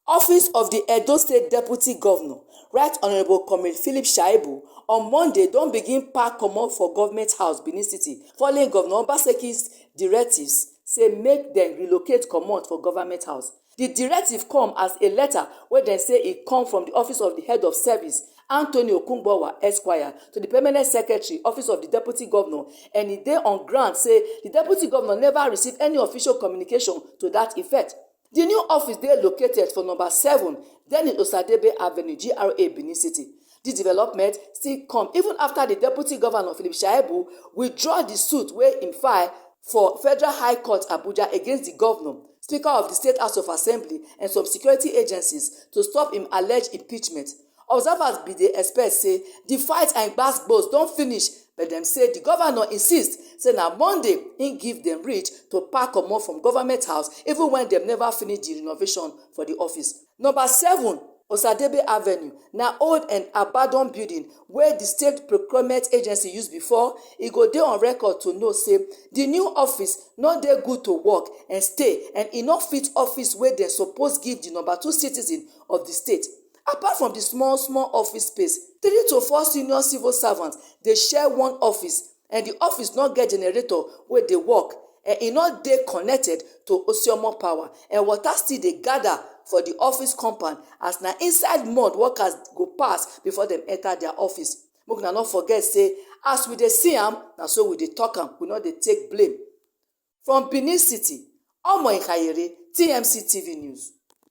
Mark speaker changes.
Speaker 1: Office of the Edo State Deputy Governor, Right Honourable Comrade Philip Shaibu, on Monday don begin pack comot for Government House, Benin City, following Governor Obaseki's directives say make dem relocate comot for Government House. The directive come as a letter wey dem say e come from the Office of the Head of Service, Anthony Okungbowa Esquire, to the Permanent Secretary, Office of the Deputy Governor, and e dey on ground say the Deputy Governor never receive any official communication to that effect. The new office dey located for number 7 Dennis Osadebe Avenue, GRA, Benin City. Dis development still come even after the Deputy Governor Philip Shaibu withdraw the suit wey im file for Federal High Court Abuja against the Governor, Speaker of the State House of Assembly, and some security agencies to stop im alleged impeachment. Observers bin dey expect say the fight and gbas-gbos don finish, but dem say the governor insist say na Monday im give dem reach to pack comot from Government House even when dem never finish the renovation for the office. Number 7 Osadebe Avenue na old and abandoned building wey the State Procurement Agency use before. E go dey on record to know say the new office no dey good to work and stay, and e no fit office wey dem suppose give the number 2 citizen of the state. Apart from the small office space, 3 to 4 senior civil servants dey share one office, and the office no get generator wey dey work, and e no dey connected to Osiomo power, and water still dey gather for the office compound as na inside mud workers go pass before dem enter their office. Make una no forget say as we dey see am, na so we dey talk am, we no dey take blame. From Benin City, Omo Ikayere, TMC TV News.